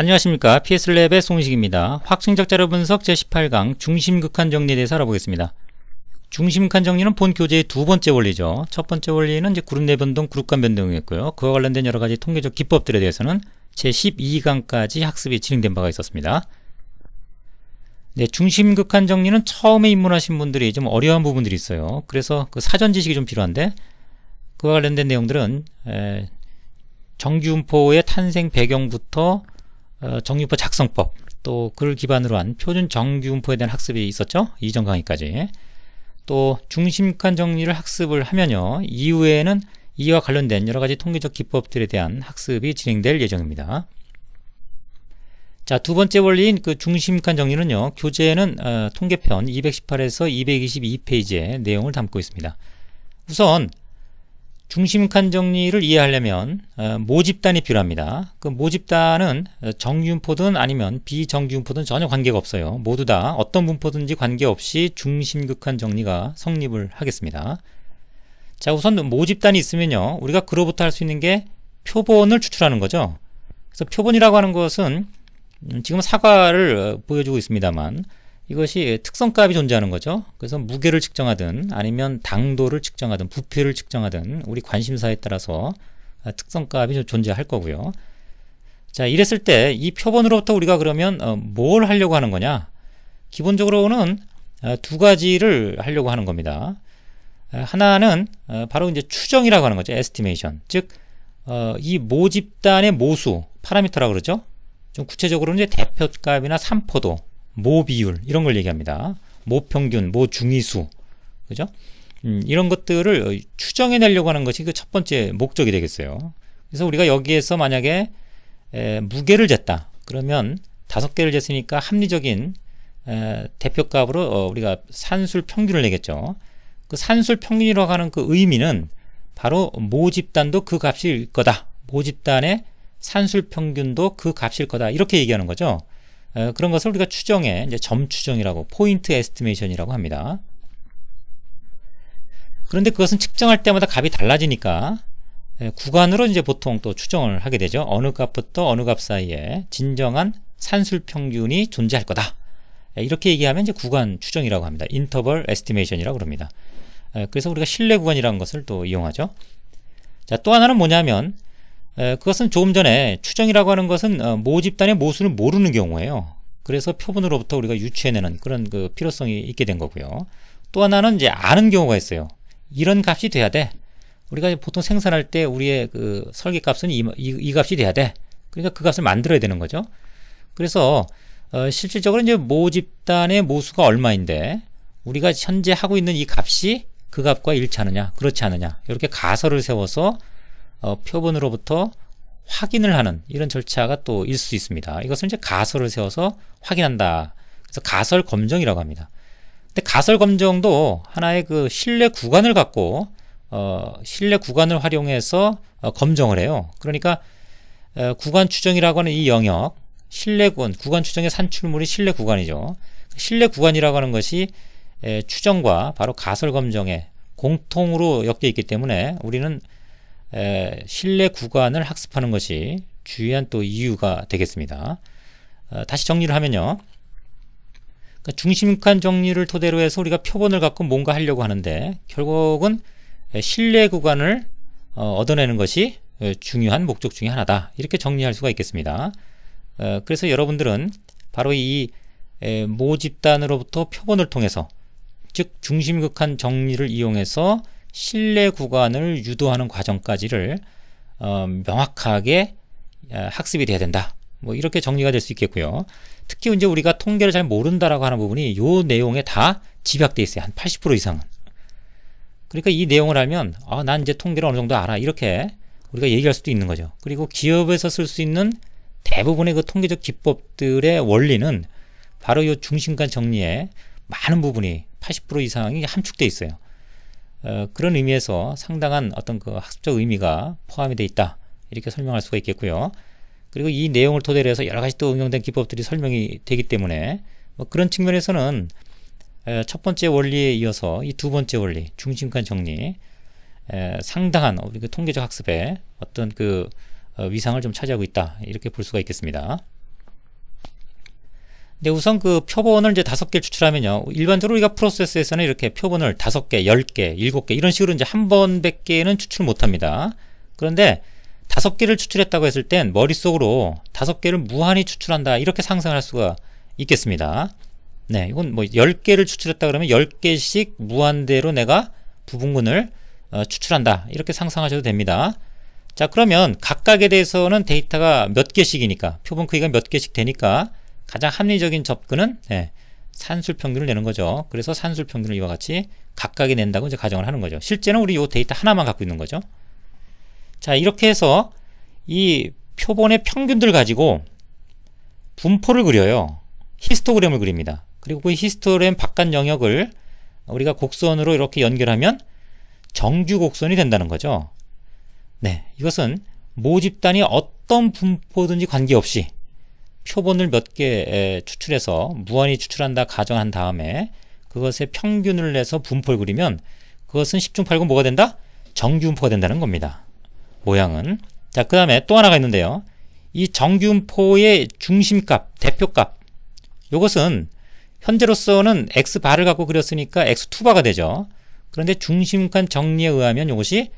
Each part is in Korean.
안녕하십니까. PSLab의 송식입니다. 확증적 자료 분석 제18강 중심극한 정리에 대해서 알아보겠습니다. 중심극한 정리는 본 교재의 두 번째 원리죠. 첫 번째 원리는 이제 그룹 내 변동, 그룹 간 변동이었고요. 그와 관련된 여러 가지 통계적 기법들에 대해서는 제12강까지 학습이 진행된 바가 있었습니다. 네, 중심극한 정리는 처음에 입문하신 분들이 좀 어려운 부분들이 있어요. 그래서 그 사전 지식이 좀 필요한데, 그와 관련된 내용들은 정규분포의 탄생 배경부터 정규분포 작성법, 또 그를 기반으로 한 표준 정규분포에 대한 학습이 있었죠. 이전 강의까지. 또 중심극한 정리를 학습을 하면요, 이후에는 이와 관련된 여러가지 통계적 기법들에 대한 학습이 진행될 예정입니다. 자, 두 번째 원리인 그 중심극한 정리는요, 교재에는 통계편 218에서 222페이지의 내용을 담고 있습니다. 우선 중심극한 정리를 이해하려면 모집단이 필요합니다. 그 모집단은 정규분포든 아니면 비정규분포든 전혀 관계가 없어요. 모두 다 어떤 분포든지 관계없이 중심극한 정리가 성립을 하겠습니다. 자, 우선 모집단이 있으면요, 우리가 그로부터 할 수 있는 게 표본을 추출하는 거죠. 그래서 표본이라고 하는 것은 지금 사과를 보여주고 있습니다만, 이것이 특성값이 존재하는 거죠. 그래서 무게를 측정하든 아니면 당도를 측정하든 부피를 측정하든 우리 관심사에 따라서 특성값이 존재할 거고요. 자, 이랬을 때 이 표본으로부터 우리가 그러면 뭘 하려고 하는 거냐? 기본적으로는 두 가지를 하려고 하는 겁니다. 하나는 바로 이제 추정이라고 하는 거죠. estimation. 즉, 이 모집단의 모수, 파라미터라고 그러죠. 좀 구체적으로는 이제 대표값이나 산포도, 모 비율, 이런 걸 얘기합니다. 모 평균, 모 중위수, 그죠? 이런 것들을 추정해내려고 하는 것이 그 첫 번째 목적이 되겠어요. 그래서 우리가 여기에서 만약에 무게를 쟀다. 그러면 5개를 쟀으니까 합리적인 대표값으로 우리가 산술 평균을 내겠죠. 그 산술 평균이라고 하는 그 의미는 바로 모집단도 그 값일 거다. 모집단의 산술 평균도 그 값일 거다. 이렇게 얘기하는 거죠. 그런 것을 우리가 추정해 이제 점 추정이라고, 포인트 에스티메이션이라고 합니다. 그런데 그것은 측정할 때마다 값이 달라지니까 구간으로 이제 보통 또 추정을 하게 되죠. 어느 값부터 어느 값 사이에 진정한 산술 평균이 존재할 거다. 이렇게 얘기하면 이제 구간 추정이라고 합니다. 인터벌 에스티메이션이라고 그럽니다. 그래서 우리가 신뢰 구간이라는 것을 또 이용하죠. 자, 또 하나는 뭐냐면 그것은 조금 전에 추정이라고 하는 것은 모집단의 모수를 모르는 경우예요. 그래서 표본으로부터 우리가 유추해내는 그런 그 필요성이 있게 된 거고요. 또 하나는 이제 아는 경우가 있어요. 이런 값이 돼야 돼. 우리가 보통 생산할 때 우리의 그 설계 값은 이 값이 돼야 돼. 그러니까 그 값을 만들어야 되는 거죠. 그래서 실질적으로 이제 모집단의 모수가 얼마인데 우리가 현재 하고 있는 이 값이 그 값과 일치하느냐, 그렇지 않느냐, 이렇게 가설을 세워서 표본으로부터 확인을 하는 이런 절차가 또 있을 수 있습니다. 이것을 이제 가설을 세워서 확인한다. 그래서 가설 검정이라고 합니다. 근데 가설 검정도 하나의 그 신뢰 구간을 갖고 신뢰 구간을 활용해서 검정을 해요. 그러니까 구간 추정이라고 하는 이 영역, 신뢰군, 구간 추정의 산출물이 신뢰 구간이죠. 신뢰 구간이라고 하는 것이 추정과 바로 가설 검정에 공통으로 엮여 있기 때문에 우리는 신뢰 구간을 학습하는 것이 주요한 또 이유가 되겠습니다. 다시 정리를 하면요, 그러니까 중심극한 정리를 토대로 해서 우리가 표본을 갖고 뭔가 하려고 하는데 결국은 신뢰 구간을 얻어내는 것이 중요한 목적 중에 하나다. 이렇게 정리할 수가 있겠습니다. 그래서 여러분들은 바로 이 모집단으로부터 표본을 통해서, 즉 중심극한 정리를 이용해서 신뢰 구간을 유도하는 과정까지를 명확하게 학습이 돼야 된다. 뭐 이렇게 정리가 될 수 있겠고요. 특히 이제 우리가 통계를 잘 모른다라고 하는 부분이 이 내용에 다 집약돼 있어요. 한 80% 이상은. 그러니까 이 내용을 알면 난 이제 통계를 어느 정도 알아. 이렇게 우리가 얘기할 수도 있는 거죠. 그리고 기업에서 쓸 수 있는 대부분의 그 통계적 기법들의 원리는 바로 이 중심간 정리에 많은 부분이 80% 이상이 함축돼 있어요. 그런 의미에서 상당한 어떤 그 학습적 의미가 포함이 되어 있다. 이렇게 설명할 수가 있겠고요. 그리고 이 내용을 토대로 해서 여러 가지 또 응용된 기법들이 설명이 되기 때문에 뭐 그런 측면에서는 첫 번째 원리에 이어서 이 두 번째 원리, 중심간 정리, 상당한 우리 그 통계적 학습에 어떤 그 위상을 좀 차지하고 있다. 이렇게 볼 수가 있겠습니다. 근데 우선 그 표본을 이제 5개를 추출하면요. 일반적으로 우리가 프로세스에서는 이렇게 표본을 5개, 10개, 7개 이런 식으로 이제 한 번밖에는 추출 못 합니다. 그런데 5개를 추출했다고 했을 땐 머릿속으로 5개를 무한히 추출한다. 이렇게 상상할 수가 있겠습니다. 네, 이건 뭐 10개를 추출했다 그러면 10개씩 무한대로 내가 부분근을 추출한다. 이렇게 상상하셔도 됩니다. 자, 그러면 각각에 대해서는 데이터가 몇 개씩이니까, 표본 크기가 몇 개씩 되니까 가장 합리적인 접근은 산술평균을 내는 거죠. 그래서 산술평균을 이와 같이 각각이 낸다고 이제 가정을 하는 거죠. 실제는 우리 이 데이터 하나만 갖고 있는 거죠. 자, 이렇게 해서 이 표본의 평균들 가지고 분포를 그려요. 히스토그램을 그립니다. 그리고 그 히스토그램 바깥 영역을 우리가 곡선으로 이렇게 연결하면 정규 곡선이 된다는 거죠. 네, 이것은 모집단이 어떤 분포든지 관계없이 표본을 몇 개 추출해서 무한히 추출한다 가정한 다음에 그것의 평균을 내서 분포를 그리면 그것은 10중 8구 뭐가 된다? 정규분포가 된다는 겁니다. 모양은. 자, 그 다음에 또 하나가 있는데요. 이 정규분포의 중심값, 대표값, 이것은 현재로서는 x바를 갖고 그렸으니까 x2바가 되죠. 그런데 중심간 정리에 의하면 이것이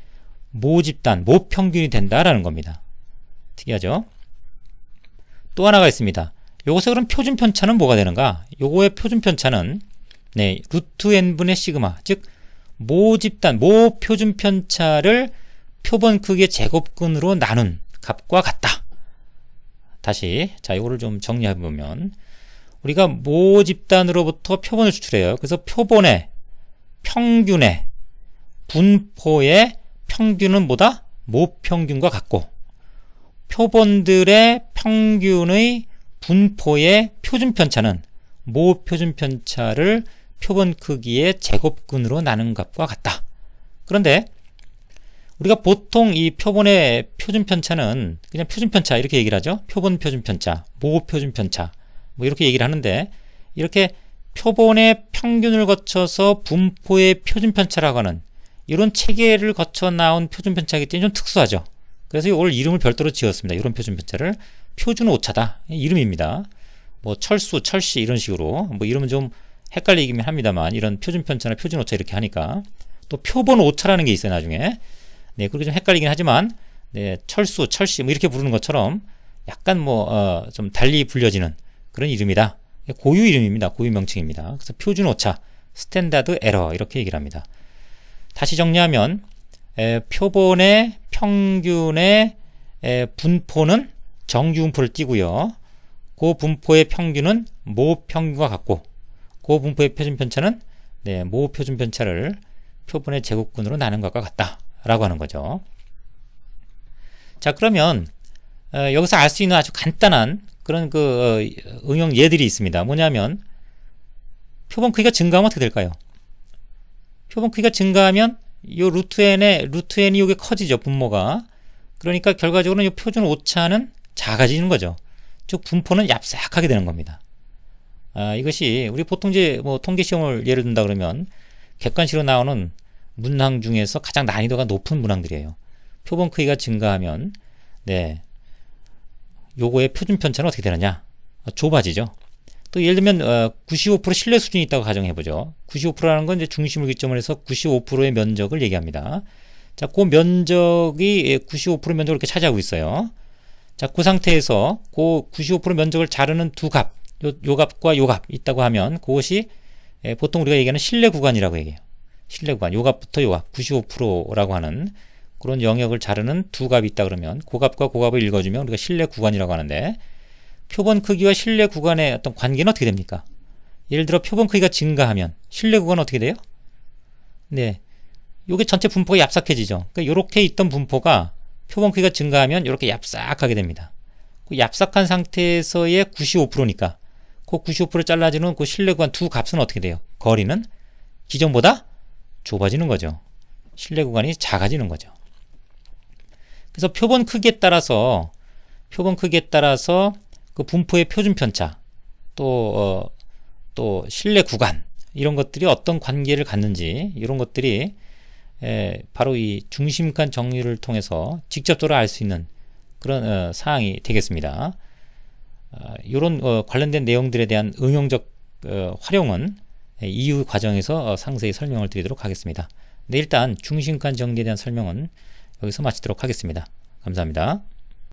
모집단, 모평균이 된다라는 겁니다. 특이하죠? 또 하나가 있습니다. 요것의 그럼 표준 편차는 뭐가 되는가? 요거의 표준 편차는 루트 n분의 시그마, 즉 모집단, 모표준 편차를 표본 크기의 제곱근으로 나눈 값과 같다. 다시 자, 이거를 좀 정리해 보면 우리가 모집단으로부터 표본을 추출해요. 그래서 표본의 평균의 분포의 평균은 뭐다? 모평균과 같고 표본들의 평균의 분포의 표준편차는 모표준편차를 표본 크기의 제곱근으로 나눈 값과 같다. 그런데 우리가 보통 이 표본의 표준편차는 그냥 표준편차 이렇게 얘기를 하죠. 표본 표준편차, 모표준편차 뭐 이렇게 얘기를 하는데 이렇게 표본의 평균을 거쳐서 분포의 표준편차라고 하는 이런 체계를 거쳐 나온 표준편차이기 때문에 좀 특수하죠. 그래서 이걸 이름을 별도로 지었습니다. 이런 표준편차를 표준오차다. 이름입니다. 뭐 철수, 철씨 이런 식으로 뭐 이름은 좀 헷갈리긴 합니다만 이런 표준편차나 표준오차 이렇게 하니까 또 표본오차라는 게 있어요. 나중에. 네, 그렇게 좀 헷갈리긴 하지만 철수, 철씨 뭐 이렇게 부르는 것처럼 약간 좀 달리 불려지는 그런 이름이다. 고유 이름입니다. 고유 명칭입니다. 그래서 표준오차, 스탠다드 에러 이렇게 얘기를 합니다. 다시 정리하면 표본의 평균의 분포는 정규분포를 띄고요. 그 분포의 평균은 모평균과 같고 그 분포의 표준편차는 모표준편차를 표본의 제곱근으로 나눈 것과 같다 라고 하는 거죠. 자, 그러면 여기서 알 수 있는 아주 간단한 그런 응용 예들이 있습니다. 뭐냐면 표본 크기가 증가하면 어떻게 될까요? 표본 크기가 증가하면 이 루트 n이 이게 커지죠. 분모가. 그러니까 결과적으로 이 표준 오차는 작아지는 거죠. 즉 분포는 얍삭하게 되는 겁니다. 이것이 우리 보통 이제 뭐 통계 시험을 예를 든다 그러면 객관식으로 나오는 문항 중에서 가장 난이도가 높은 문항들이에요. 표본 크기가 증가하면 요거의 표준 편차는 어떻게 되느냐? 좁아지죠. 또 예를 들면 95% 신뢰 수준이 있다고 가정해보죠. 95%라는 건 이제 중심을 기점으로 해서 95%의 면적을 얘기합니다. 자, 그 면적이 95% 면적을 이렇게 차지하고 있어요. 자, 그 상태에서 그 95% 면적을 자르는 두 값, 요 값과 요 값 있다고 하면 그것이 보통 우리가 얘기하는 신뢰 구간이라고 얘기해요. 신뢰 구간, 요 값부터 요 값, 95%라고 하는 그런 영역을 자르는 두 값이 있다 그러면 그 값과 그 값을 읽어주면 우리가 신뢰 구간이라고 하는데 표본 크기와 신뢰 구간의 어떤 관계는 어떻게 됩니까? 예를 들어 표본 크기가 증가하면 신뢰 구간은 어떻게 돼요? 요게 전체 분포가 얍삭해지죠. 그러니까 요렇게 있던 분포가 표본 크기가 증가하면 요렇게 얍삭하게 됩니다. 그 얍삭한 상태에서의 95%니까 그 95% 잘라지는 그 신뢰 구간 두 값은 어떻게 돼요? 거리는 기존보다 좁아지는 거죠. 신뢰 구간이 작아지는 거죠. 그래서 표본 크기에 따라서 그 분포의 표준 편차 또 신뢰 구간 이런 것들이 어떤 관계를 갖는지 이런 것들이 바로 이 중심간 정리를 통해서 직접적으로 알 수 있는 그런 사항이 되겠습니다. 이런 관련된 내용들에 대한 응용적 활용은 이후 과정에서 상세히 설명을 드리도록 하겠습니다. 네, 일단 중심간 정리에 대한 설명은 여기서 마치도록 하겠습니다. 감사합니다.